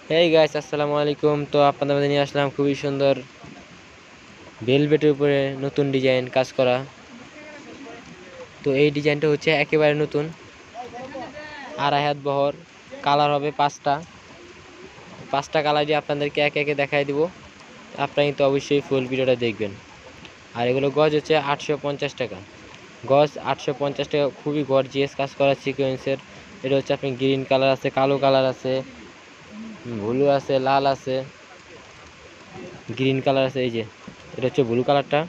Hey guys, আসসালামু আলাইকুম। তো আপনাদের মধ্যে নিয়ে আসলাম খুবই সুন্দর ভেলভেটের উপরে নতুন ডিজাইন কাজ করা। তো এই ডিজাইনটা হচ্ছে একেবারে নতুন, 2.5 হাত বহর, কালার হবে পাঁচটা কালার দিয়ে আপনাদেরকে একে একে দেখাই দিব। আপনারা কিন্তু অবশ্যই ফুল ভিডিওটা দেখবেন। আর এগুলো গজ হচ্ছে 850 টাকা, গজ 850 টাকা। খুবই গর্জিয়াস কাজ করা সিকোয়েন্সের। এটা হচ্ছে আপনি গ্রিন কালার আছে, কালো কালার আছে, ব্লু আছে, লাল আছে, গ্রিন কালার আছে। এই যে এটা হচ্ছে ব্লু কালারটা।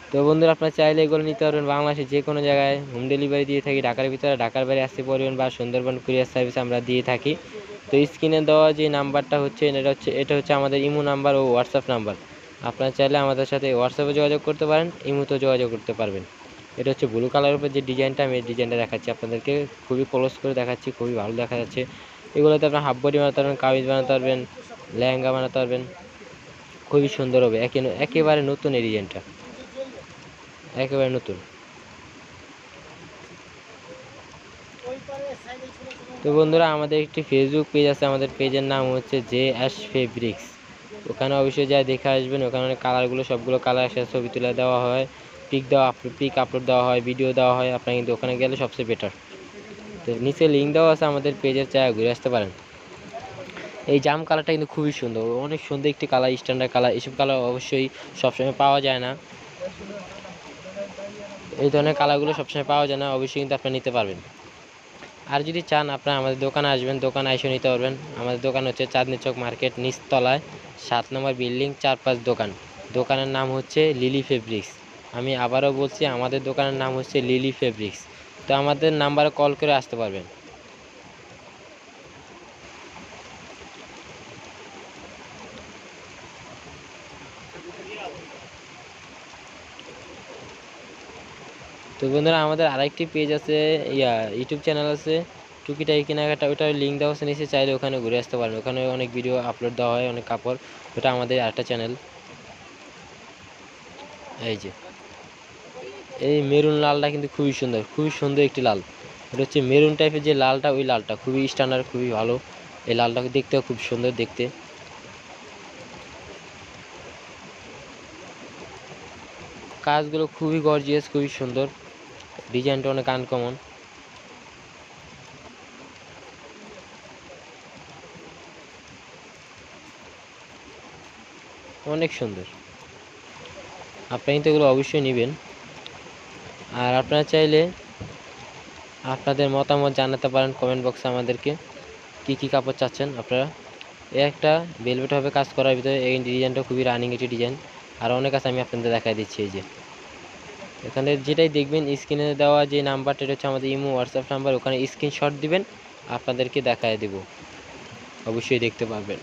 তো বন্ধুরা, আপনারা চাইলে এগুলো নিতে পারবেন। বাংলাদেশের যে কোনো জায়গায় হোম ডেলিভারি দিয়ে থাকি, ঢাকার ভিতরে, ঢাকার বাইরে আসতে পারবেন, বা সুন্দরবন কুরিয়ার সার্ভিস আমরা দিয়ে থাকি। তো স্ক্রিনে দেওয়া যে নাম্বারটা হচ্ছে এটা হচ্ছে আমাদের ইমো নাম্বার ও হোয়াটসঅ্যাপ নাম্বার। আপনারা চাইলে আমাদের সাথে হোয়াটসঅ্যাপে যোগাযোগ করতে পারেন, ইমোতেও যোগাযোগ করতে পারবেন। এটা হচ্ছে ব্লু কালারের উপর যে ডিজাইনটা, আমি এই ডিজাইনটা দেখাচ্ছি আপনাদেরকে, খুবই ক্লোজ করে দেখাচ্ছি, খুবই ভালো দেখা যাচ্ছে। এগুলোতে আপনার হাফ বডি বানাতে পারবেন, কামিজ বানাতে পারবেন, লেহেঙ্গা বানাতে পারবেন, খুবই সুন্দর হবে। একেবারে নতুন এই ডিজাইনটা, একেবারে নতুন। তো বন্ধুরা, আমাদের একটি ফেসবুক পেজ আছে, আমাদের পেজের নাম হচ্ছে JS ফেব্রিক্স। ওখানে অবশ্যই যা দেখে আসবেন। ওখানে অনেক কালারগুলো, সবগুলো কালার একসাথে ছবি তুলে দেওয়া হয়, পিক আপলোড দেওয়া হয়, ভিডিও দেওয়া হয়। আপনার কিন্তু ওখানে গেলে সবচেয়ে বেটার। তো নিচে লিঙ্ক দেওয়া আছে আমাদের পেজের, চায় ঘুরে আসতে পারেন। এই জাম কালারটা কিন্তু খুবই সুন্দর, অনেক সুন্দর একটি কালার, স্ট্যান্ডার্ড কালার। এসব কালার অবশ্যই সবসময় পাওয়া যায় না, এই ধরনের কালারগুলো সবসময় পাওয়া যায় না। অবশ্যই কিন্তু আপনি নিতে পারবেন। আর যদি চান, আপনারা আমাদের দোকানে আসবেন, দোকানে এসে নিতে পারবেন। আমাদের দোকান হচ্ছে চাঁদনী চক মার্কেট, নিচতলায় 7 নম্বর বিল্ডিং, 4-5 দোকান। দোকানের নাম হচ্ছে লিলি ফেব্রিক্স। আমি আবারও বলছি, আমাদের দোকানের নাম হচ্ছে লিলি ফেব্রিক্স। তো আমাদের নাম্বারে কল করে আসতে পারবেন। তো বন্ধুরা, আমাদের আরেকটি পেজ আছে, ইউটিউব চ্যানেল আছে, টুকিটাকি কেনাকাটা। ওটার লিঙ্ক দেওয়া আছে নিচে, চাইলে ওখানে ঘুরে আসতে পারেন। ওখানে অনেক ভিডিও আপলোড দেওয়া হয়, অনেক কাপড়। ওটা আমাদের আরেকটা চ্যানেল। এই যে এই মেরুন লালটা কিন্তু খুবই সুন্দর, খুবই সুন্দর একটি লাল। এটা হচ্ছে মেরুন টাইপের যে লালটা, ওই লালটা খুবই স্ট্যান্ডার্ড, খুবই ভালো। এই লালটাকে দেখতেও খুব সুন্দর দেখতে। কাজগুলো খুবই গর্জিয়াস, খুবই সুন্দর। ডিজাইনটা অনেক আনকমন, অনেক সুন্দর। আপনারা কিন্তু এগুলো অবশ্যই নেবেন। আর আপনারা চাইলে আপনাদের মতামত জানাতে পারেন কমেন্ট বক্সে আমাদেরকে, কি কাপড় চাচ্ছেন আপনারা। একটা ভেলভেট হবে কাজ করার ভিতরে। এই ডিজাইনটা খুবই রানিং একটি ডিজাইন। আর অনেক আছে, আমি আপনাদের দেখাই দিচ্ছি। এই যে এখানে যেটাই দেখবেন, স্ক্রিনে দেওয়া যে নাম্বারটা, এটা হচ্ছে আমাদের ইমো হোয়াটসঅ্যাপ নাম্বার। ওখানে স্ক্রিনশট দিবেন, আপনাদেরকে দেখায় দেব, অবশ্যই দেখতে পারবেন।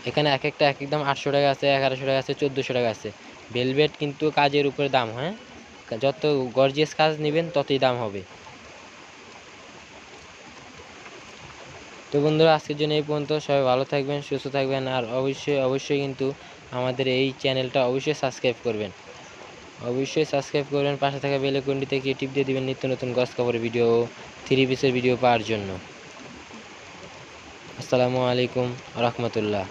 এখানে এক একটা এক একদম 800 টাকা আছে, 1100 টাকা আছে, 1400 টাকা আছে। ভেলভেট কিন্তু কাজের উপরে দাম। হ্যাঁ, যত গর্জিয়াস কাজ নেবেন ততই দাম হবে। তো বন্ধুরা, আজকের জন্য এই পর্যন্ত। সবাই ভালো থাকবেন, সুস্থ থাকবেন। আর অবশ্যই কিন্তু আমাদের এই চ্যানেলটা অবশ্যই সাবস্ক্রাইব করবেন, অবশ্যই সাবস্ক্রাইব করবেন। পাশে থাকা বেল আইকনটিতে গিয়ে টিপ দিয়ে দিবেন নিত্য নতুন গস কাপড়ের ভিডিও, 3 পিসের ভিডিও পাওয়ার জন্য। আসসালামু আলাইকুম রহমতুল্লাহ।